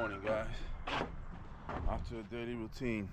morning, guys. Off to a daily routine.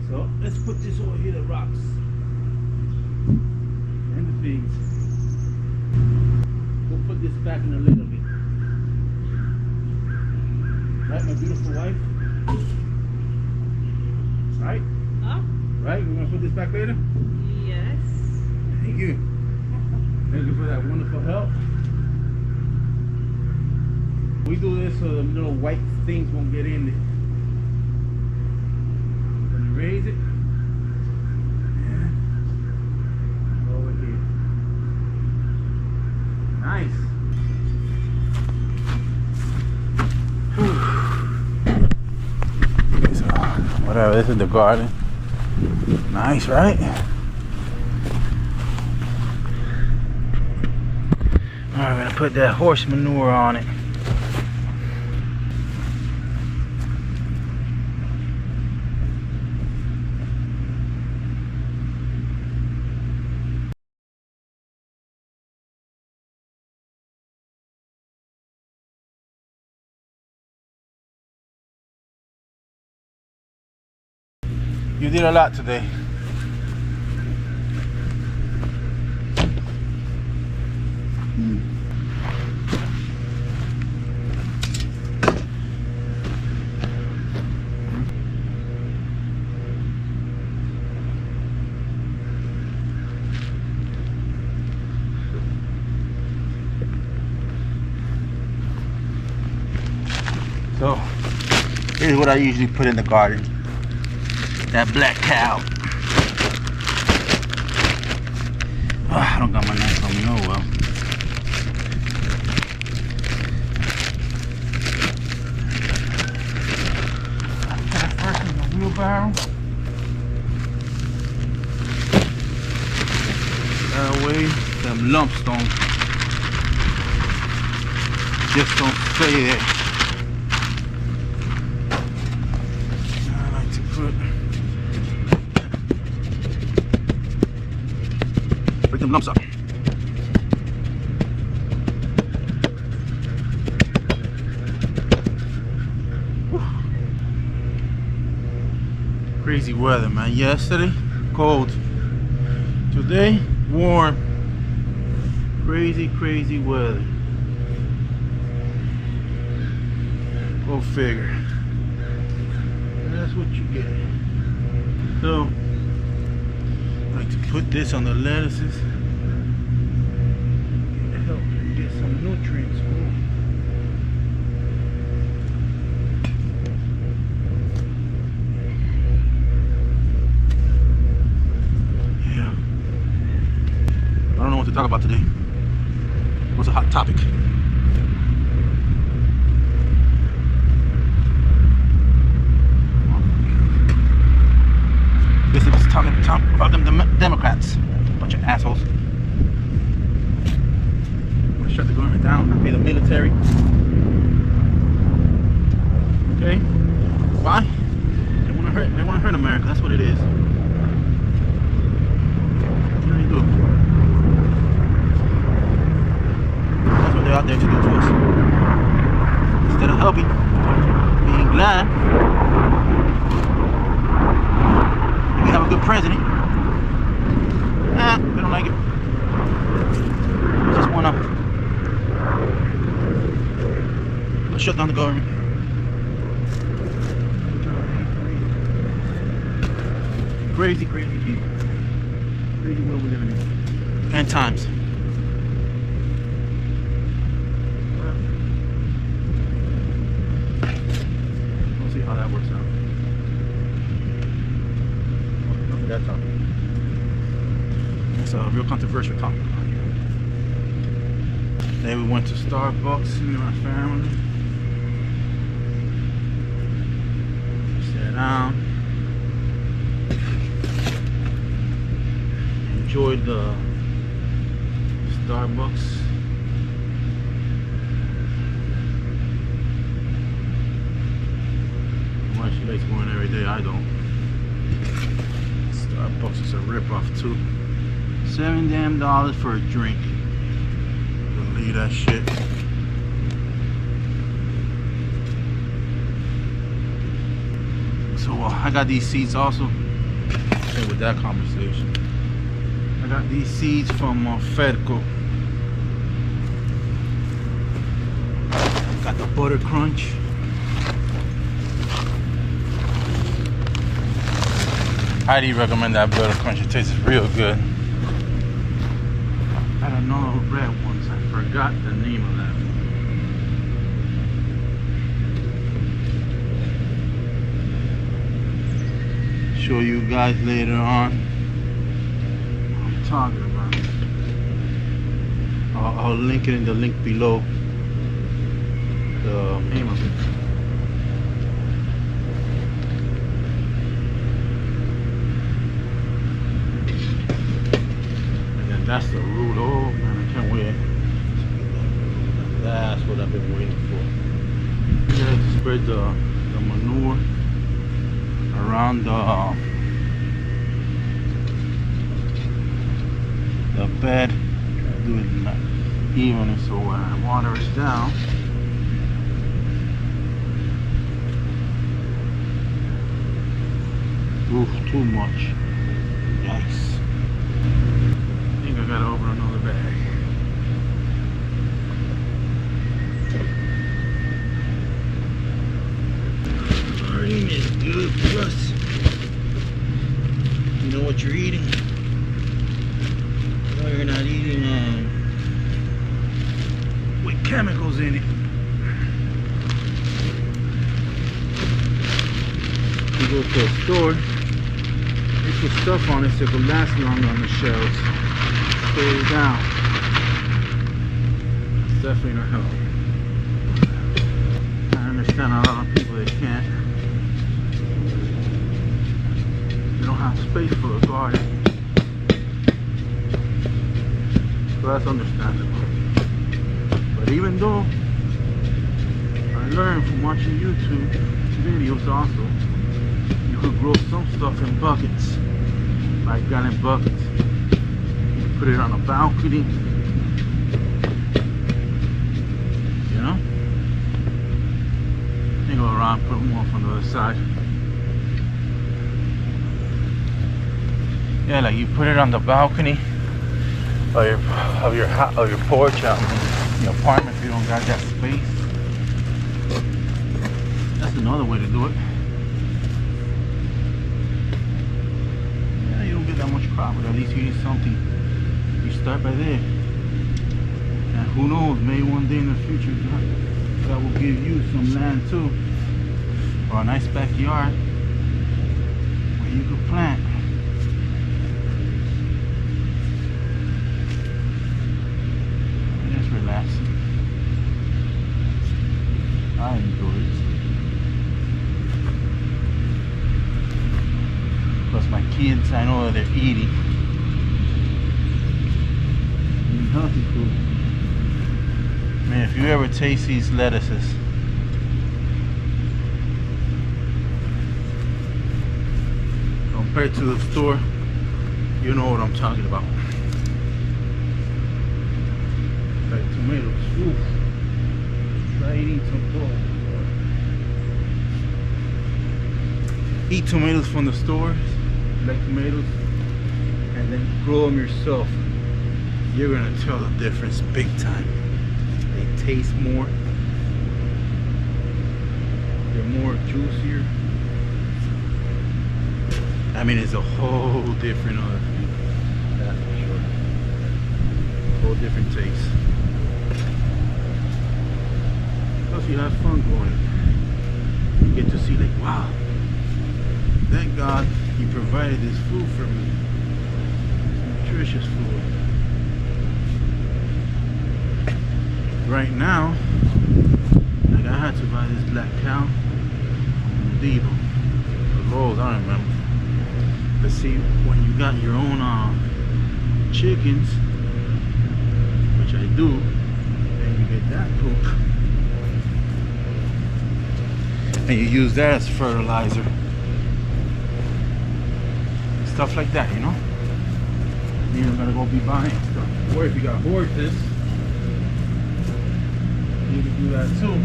So let's put this over here, the rocks and the things. We'll put this back in a little bit. Right, my beautiful wife? Right? Huh? Right? We're gonna put this back later? Yes. Thank you. Thank you for that wonderful help. We do this so the little white things won't get in there. Raise it. Yeah. Over here. Nice. Okay, so whatever, this is the garden. Nice, right? Alright, we're gonna put that horse manure on it. You did a lot today. So, here's what I usually put in the garden. That black cow. Oh, I don't got my knife on me, oh well. I put it first in the wheelbarrow. That way, them lumps just don't stay there. I like to put them lumps up. Whew. Crazy weather, man. Yesterday, cold. Today, warm. Crazy, crazy weather. Go figure. And that's what you get. So, I like to put this on the lettuces. To help get some nutrients. Yeah. I don't know what to talk about today. What's a hot topic? This is talking about them Democrats. Bunch of assholes. I'm gonna shut the government down. Pay the military. Okay? Why? They wanna hurt America. That's what it is. What do they do? That's what they're out there to do to us. Instead of helping, being glad we have a good president. Nah, they don't like it. Just wanna shut down the government. Crazy people. Crazy world we're living in. End times. We'll see how that works out. That's all. It's a real controversial topic. Then we went to Starbucks, me and my family. Sat down. Enjoyed the Starbucks. Why she likes going every day, I don't. Starbucks is a ripoff too. $7 damn for a drink. Believe that shit. So I got these seats also. Okay, with that conversation, I got these seeds from Ferco. Got the butter crunch. Highly recommend that butter crunch. It tastes real good. I don't know the red ones. I forgot the name of that. Show you guys later on what I'm talking about. I'll link it in the link below. The name of it. That's the root. Oh man, I can't wait. That's what I've been waiting for. Yeah, to spread the manure around the bed. Try to do it evenly so when I water it down. Oof, too much. Yikes. I gotta open another bag. Cream is good for us. You know what you're eating. No, you're not eating with chemicals in it. You go to a store, they put stuff on it so it will last longer on the shelves. Down. It's definitely not healthy. I understand a lot of people they can't. They don't have space for a garden. So that's understandable. But even though I learned from watching YouTube videos also, you could grow some stuff in buckets, like gallon buckets. Put it on a balcony, you know? Then go around, put them off on the other side. Yeah, like you put it on the balcony of your porch out in your apartment if you don't got that space. That's another way to do it. Yeah, you don't get that much crop, but at least you need something. You start by there, and who knows, maybe one day in the future God will give you some land too, or a nice backyard where you could plant. Just relaxing. I enjoy it. Plus my kids, I know that they're eating healthy food. Man, if you ever taste these lettuces, compared to the store, you know what I'm talking about. Like tomatoes. Oof. Try eating some pork. Eat tomatoes from the stores. Like tomatoes. And and then grow them yourself, you're gonna tell the difference big time. They taste more. They're more juicier. I mean, it's a whole different other thing. That's for sure. Whole different taste. Plus, you have fun growing it. You get to see, like, wow, thank God He provided this food for me. Nutritious food. Right now, like, I had to buy this black cow from Devo. The Lowe's, I don't remember. But see, when you got your own chickens, which I do, and you get that poop, and you use that as fertilizer, stuff like that, you know. You don't gotta go be buying stuff. Or if you got horses, you can do that too.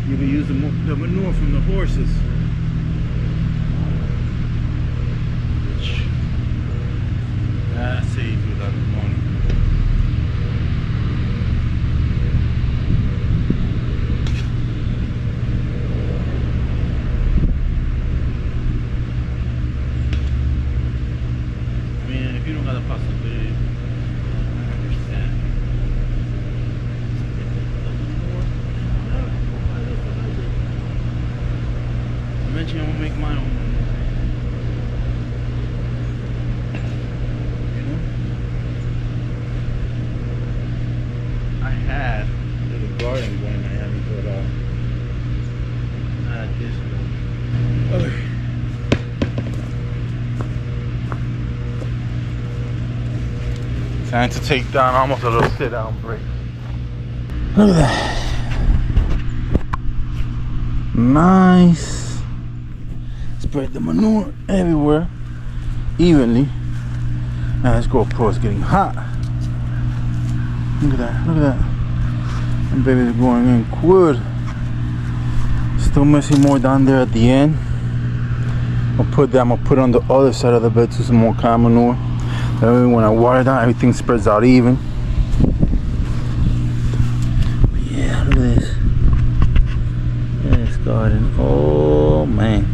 You can use the manure from the horses, which that saves you a lot of money. I mean, if you don't got the possibility, I understand. Eventually I'm gonna make my own. You know? I had a little garden going in Miami, but not this one. Okay. Time to take down almost a little sit down break. Look at that. Nice. Spread the manure everywhere evenly. Now let's go. Of course, getting hot. Look at that. Look at that. And baby's going in good. Still missing more down there at the end. I'm gonna put on the other side of the bed to some more cow manure. That way when I water down, everything spreads out even. But yeah, look at this. This garden. Oh man.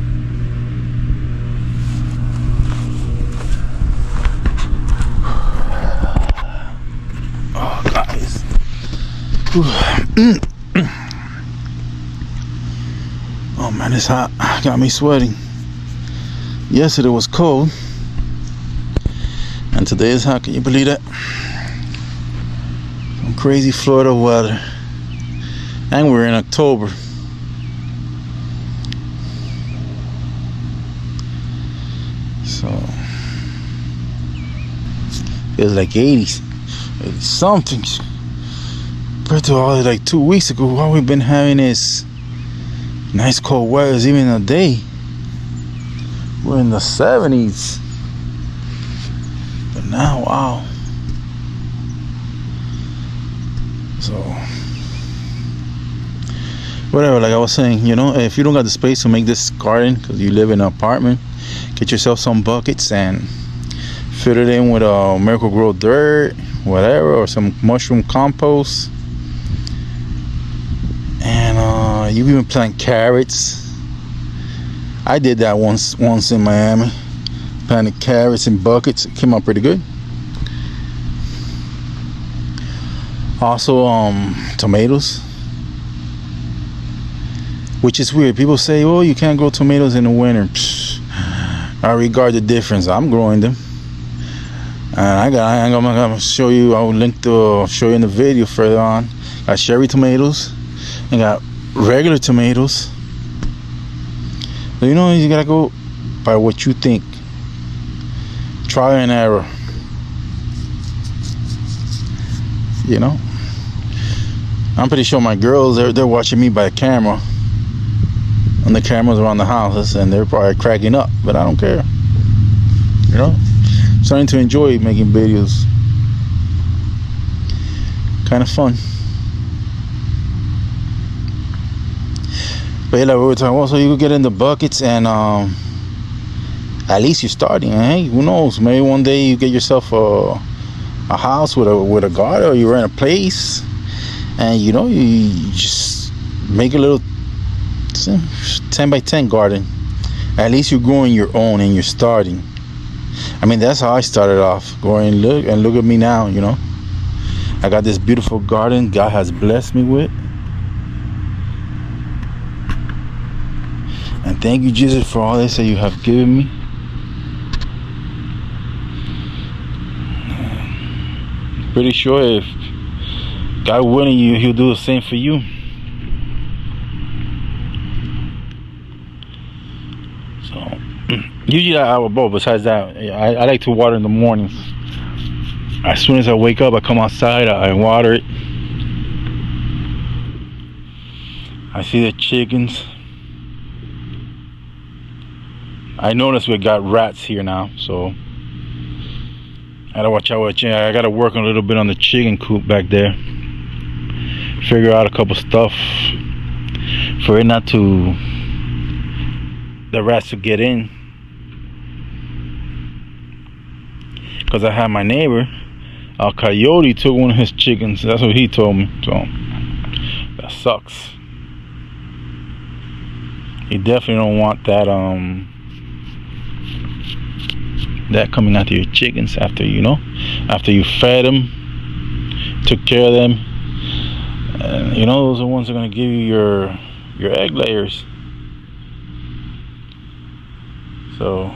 Oh man, it's hot. Got me sweating. Yesterday was cold, and today is hot. Can you believe that? Some crazy Florida weather, and we're in October. So it's like 80s, 80 something. Compared to all like 2 weeks ago, while we've been having this nice cold weather, even a day. We're in the 70s. But now, wow. So, whatever, like I was saying, you know, if you don't got the space to make this garden, because you live in an apartment, get yourself some buckets and fill it in with Miracle-Gro dirt, whatever, or some mushroom compost. And you even plant carrots. I did that once in Miami. Planted carrots in buckets. It came out pretty good. Also, tomatoes. Which is weird. People say, "Oh, you can't grow tomatoes in the winter." Psh, I regard the difference. I'm growing them. And I'm gonna show you. I will link to show you in the video further on. Got cherry tomatoes. And got regular tomatoes. So, you know, you gotta go by what you think. Trial and error. You know, I'm pretty sure my girls they're watching me by the camera, and the cameras around the houses, and they're probably cracking up. But I don't care. You know, I'm starting to enjoy making videos. Kind of fun. But yeah, like we were talking about, so you could get in the buckets and at least you're starting. Hey, who knows? Maybe one day you get yourself a house with a garden, or you rent a place, and you know you just make a little 10 by 10 garden. At least you're growing your own and you're starting. I mean, that's how I started off, going look at me now. You know, I got this beautiful garden God has blessed me with. And thank you, Jesus, for all this that you have given me. Pretty sure if God willing, He'll do the same for you. So usually I will both. Besides that, I like to water in the mornings. As soon as I wake up, I come outside, I water it. I see the chickens. I noticed we got rats here now, so I gotta watch out. I gotta work a little bit on the chicken coop back there. Figure out a couple stuff for it not to, the rats to get in. Cause I had my neighbor, a coyote took one of his chickens. That's what he told me. So that sucks. You definitely don't want that that coming after your chickens after you fed them, took care of them. And you know, those are the ones that are going to give you your egg layers. So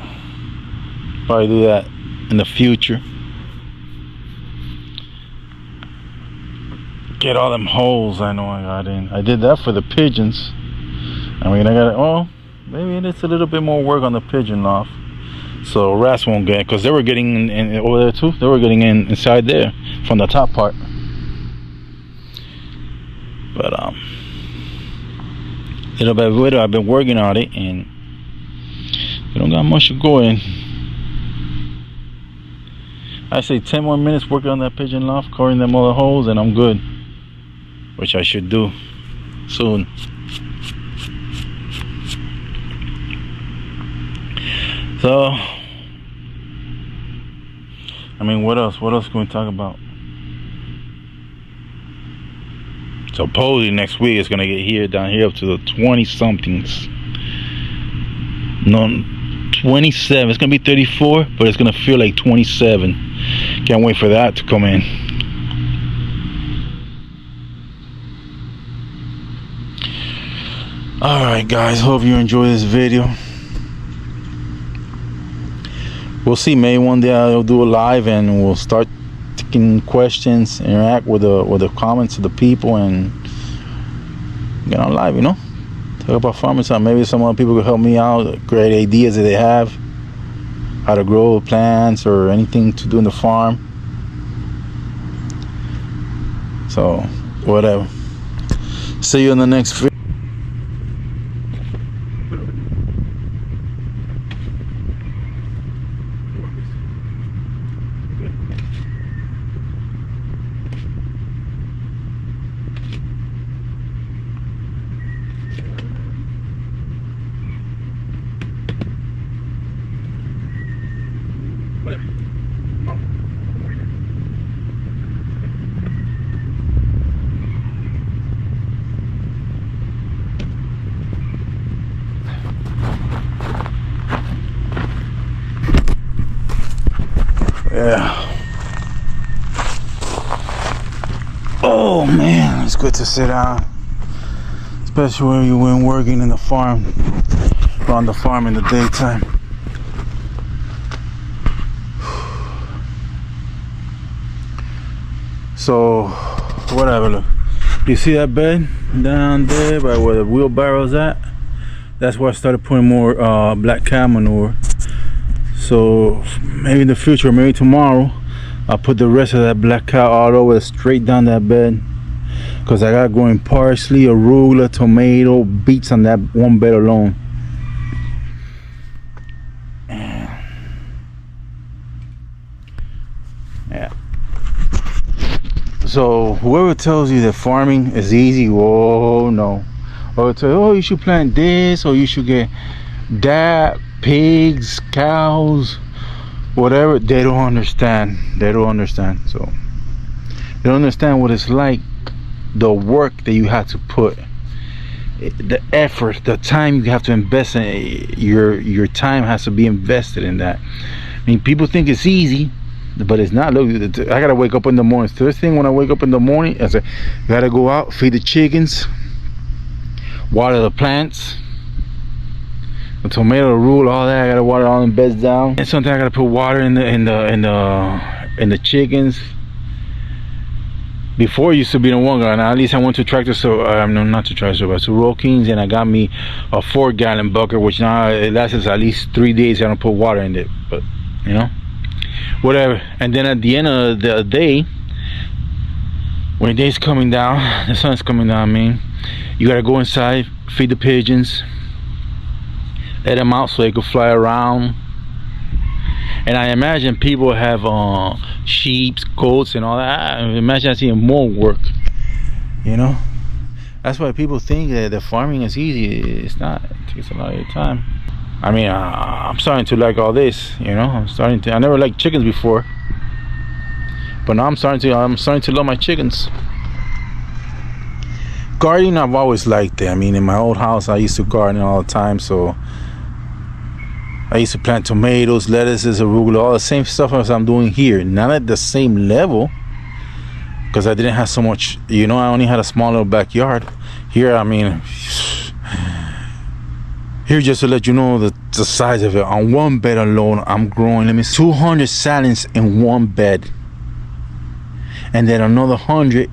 probably do that in the future. Get all them holes I know I got in. I did that for the pigeons. I mean, I got maybe it's a little bit more work on the pigeon loft, so rats won't get, because they were getting in over there too. They were getting inside there from the top part. But little by little, I've been working on it, and we don't got much to go in. I say 10 more minutes working on that pigeon loft, covering them other holes, and I'm good. Which I should do soon. So, I mean, what else? What else can we talk about? Supposedly next week it's gonna get here down here up to the 20 somethings. No, 27. It's gonna be 34, but it's gonna feel like 27. Can't wait for that to come in. Alright guys, hope you enjoy this video. We'll see, maybe one day I'll do a live and we'll start taking questions, interact with the comments of the people, and get on live, you know, talk about farming something. Maybe some other people could help me out, great ideas that they have, how to grow plants or anything to do in the farm. So whatever, see you in the next video. Yeah. Oh man, it's good to sit down, especially when you went working in the farm, on the farm in the daytime. So whatever, look, you see that bed down there by where the wheelbarrow's at? That's where I started putting more black cow manure. So maybe in the future, maybe tomorrow, I'll put the rest of that black cow all over straight down that bed, because I got growing parsley, arugula, tomato, beets on that one bed alone. Yeah. So whoever tells you that farming is easy, oh no. or tell you, oh, you should plant this, or you should get that, pigs, cows, whatever. They don't understand. They don't understand. So they don't understand what it's like, the work that you have to put, the effort, the time you have to invest in it. Your time has to be invested in that. I mean, people think it's easy, but it's not. Look, I gotta wake up in the morning. First thing when I wake up in the morning, I say, gotta go out, feed the chickens, water the plants, the tomato, rule, all that. I gotta water all the beds down. And sometimes I gotta put water in the chickens. Before it used to be the one gallon. At least I went to Tractor, so no, not to Tractor, but to Rural Kings, and I got me a 4-gallon bucket, which now it lasts at least 3 days. I don't put water in it, but you know, whatever. And then at the end of the day, when the day's coming down, the sun's coming down, man, you gotta go inside, feed the pigeons, let them out so they could fly around. And I imagine people have sheep, goats, and all that. I imagine I see more work. You know, that's why people think that the farming is easy. It's not. It takes a lot of your time. I mean, I'm starting to like all this. You know, I never liked chickens before, but now I'm starting to love my chickens. Gardening, I've always liked it. I mean, in my old house, I used to garden all the time, so I used to plant tomatoes, lettuces, arugula, all the same stuff as I'm doing here. Not at the same level, because I didn't have so much, you know, I only had a small little backyard. Here, I mean, here, just to let you know the size of it, on one bed alone, I'm growing, 200 salads in one bed. And then another 200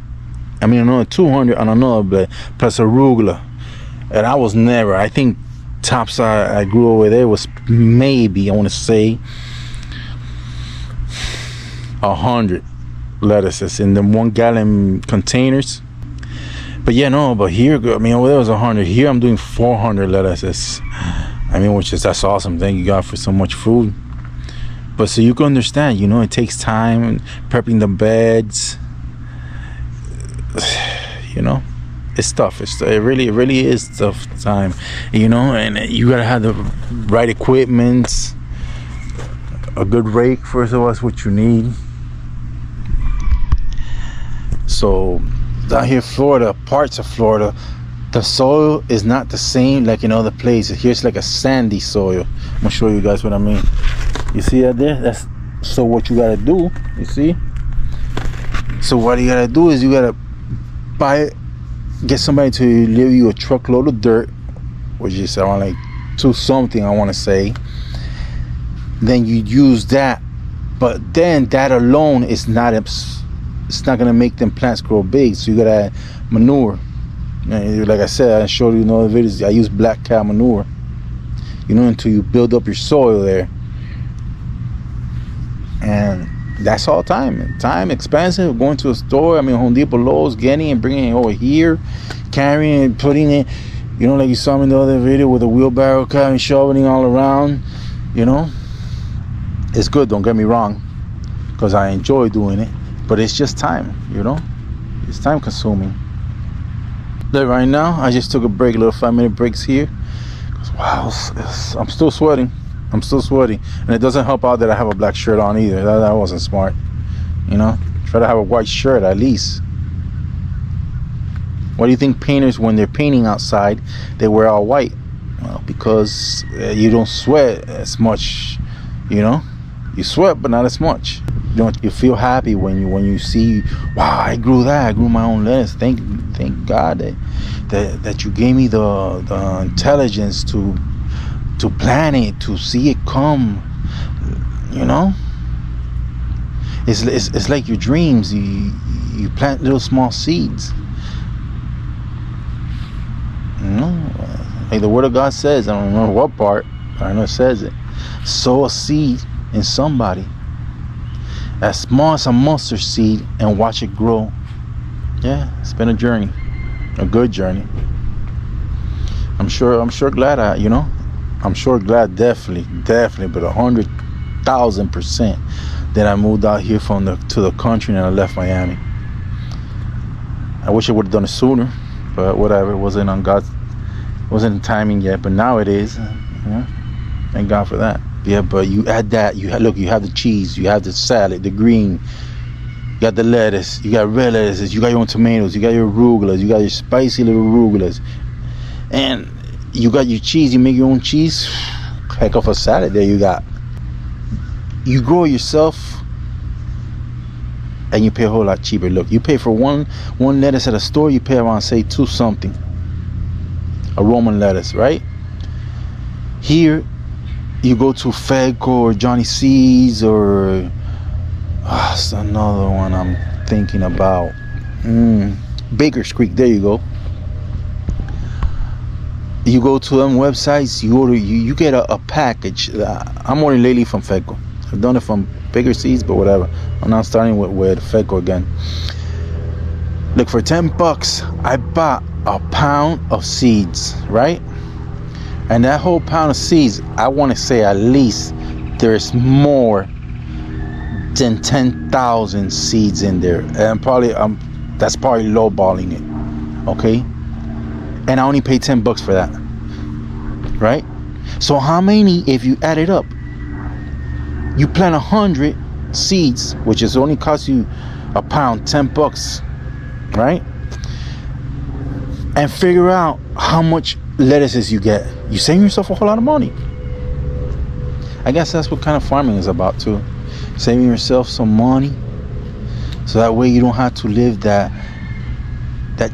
on another bed, plus arugula. And I was never, I think, tops I grew over there was maybe, I want to say, 100 lettuces in the 1-gallon containers. But yeah, no, but here, I mean, over there was 100. Here I'm doing 400 lettuces. I mean, that's awesome. Thank you, God, for so much food. But so you can understand, you know, it takes time prepping the beds. You know, it's tough. It really is tough time, you know. And you gotta have the right equipment, a good rake. First of all, that's what you need. So down here, Florida, parts of Florida, the soil is not the same like in other places. Here's like a sandy soil. I'm gonna show you guys what I mean. You see that there? That's so what you gotta do. You see? So what you gotta do is you gotta get somebody to leave you a truckload of dirt, which is around like 2 something, I want to say. Then you use that, but then that alone is not, it's not gonna make them plants grow big. So you gotta add manure. And like I said, I showed you in other videos, I use black cow manure, you know, until you build up your soil there. And that's all time expensive. Going to a store, I mean, Home Depot, Lowe's, getting it and bringing it over here, carrying it, putting it, you know, like you saw me in the other video with a wheelbarrow, carrying, shoveling all around. You know, it's good, don't get me wrong, because I enjoy doing it, but it's just time, you know, it's time consuming. Look, right now I just took a break, little 5-minute breaks here, because wow, I'm still sweating. And it doesn't help out that I have a black shirt on either. That wasn't smart, you know. Try to have a white shirt at least. Why do you think painters, when they're painting outside, they wear all white? Well, because you don't sweat as much, you know. You sweat, but not as much. You feel happy when you see, wow, I grew my own lettuce. Thank God that you gave me the intelligence to plan it, to see it come, you know. It's like your dreams. You plant little small seeds, you know, like the Word of God says. I don't remember what part, but I know it says it. Sow a seed in somebody as small as a mustard seed and watch it grow. Yeah, it's been a journey, a good journey. I'm sure glad you know. I'm sure glad, definitely, but 100,000% that I moved out here to the country and I left Miami. I wish I would have done it sooner, but whatever. It wasn't on God's Wasn't the timing yet, but now it is. Yeah. Thank God for that. Yeah, but you add that. You have the cheese, you have the salad, the green, you got the lettuce, you got red lettuces, you got your own tomatoes, you got your arugulas, you got your spicy little arugulas, and you got your cheese. You make your own cheese. Heck of a salad there you got. You grow it yourself, and you pay a whole lot cheaper. Look, you pay for one lettuce at a store, you pay around, say, $2 something. A Roman lettuce, right? Here, you go to Fedco or Johnny C's or it's another one I'm thinking about. Baker's Creek. There you go. You go to them websites. You get a package. I'm ordering lately from Fedco. I've done it from Baker Seeds, but whatever. I'm now starting with Fedco again. Look, for $10, I bought a pound of seeds, right? And that whole pound of seeds, I want to say at least there's more than 10,000 seeds in there, and that's probably lowballing it. Okay, and I only paid $10 for that, right? So how many, if you add it up, you plant 100 seeds, which is only cost you a pound, $10, right? And figure out how much lettuces you get. You save yourself a whole lot of money. I guess that's what kind of farming is about too. Saving yourself some money, so that way you don't have to live that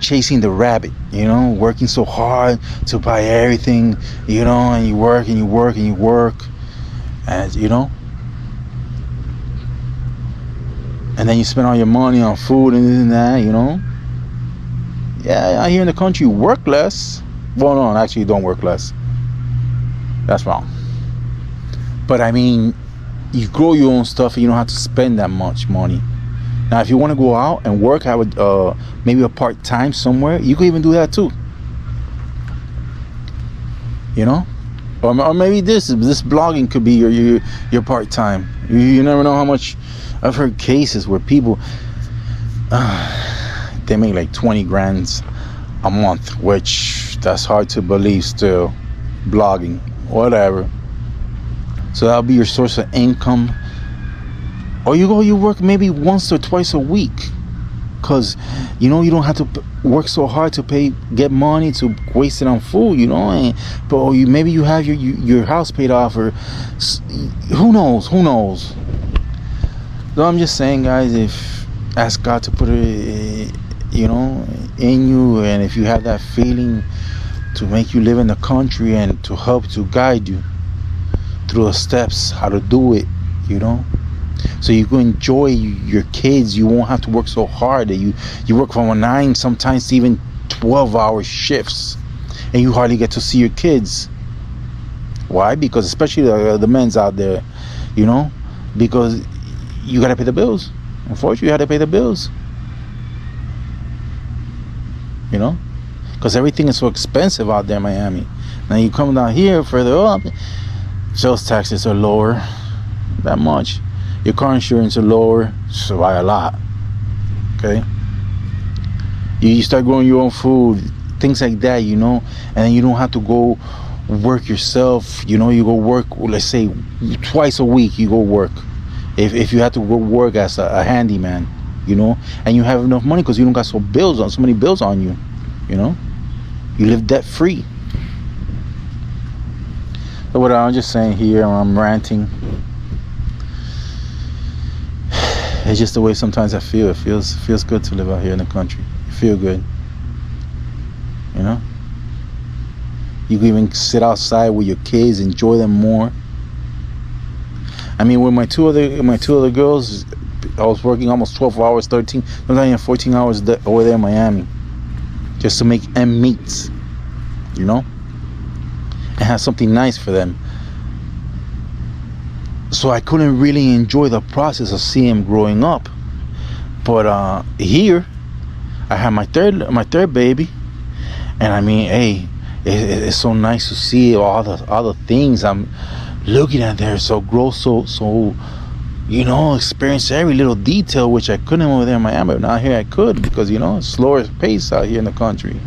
chasing the rabbit, you know, working so hard to buy everything, you know, and you work and you work and you work, and you know, and then you spend all your money on food and this and that, you know. Yeah, out here in the country you work less. Well, no, actually you don't work less. That's wrong. But I mean, you grow your own stuff and you don't have to spend that much money. Now, if you want to go out and work, have maybe a part-time somewhere, you can even do that too. You know, or maybe this blogging could be your part-time. You never know how much. I've heard cases where people they make like 20 grand a month, which that's hard to believe still. Blogging, whatever. So that'll be your source of income. Or you work maybe once or twice a week, because you know you don't have to work so hard to get money to waste it on food, you know. But maybe you have your house paid off, or who knows. So I'm just saying, guys, if ask God to put it, you know, in you, and if you have that feeling to make you live in the country and to help to guide you through the steps how to do it, you know, so you can enjoy your kids. You won't have to work so hard that you work from 9, sometimes even 12-hour shifts, and you hardly get to see your kids. Why? Because especially the men's out there, you know, because you got to pay the bills. Unfortunately, you have to pay the bills, you know, because everything is so expensive out there in Miami. Now you come down here further up, sales taxes are lower, that much. Your car insurance are lower, so by a lot. Okay, you start growing your own food, things like that, you know, and then you don't have to go work yourself. You know, you go work, let's say twice a week. You go work. If you have to go work as a handyman, you know, and you have enough money because you don't got so many bills on you, you know, you live debt free. So what I'm just saying here, I'm ranting. It's just the way sometimes I feel. It feels good to live out here in the country. You feel good, you know. You can even sit outside with your kids, enjoy them more. I mean, with my two other girls, I was working almost 12 hours, 13, sometimes even 14 hours over there in Miami, just to make ends meet, you know, and have something nice for them. So I couldn't really enjoy the process of seeing him growing up. But here, I have my third baby, and I mean, hey, it's so nice to see all the things I'm looking at there. So grow, so you know, experience every little detail, which I couldn't over there in Miami. But now here I could, because you know, it's slower pace out here in the country.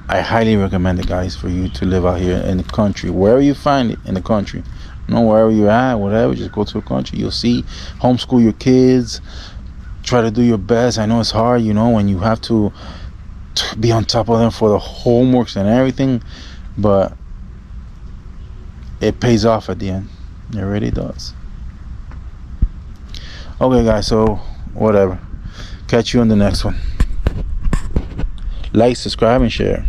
I highly recommend it, guys, for you to live out here in the country, wherever you find it in the country. You know, wherever you're at, whatever, just go to a country. You'll see, homeschool your kids, try to do your best. I know it's hard, you know, when you have to be on top of them for the homeworks and everything, but it pays off at the end. It really does. Okay, guys, so whatever. Catch you on the next one. Like, subscribe, and share.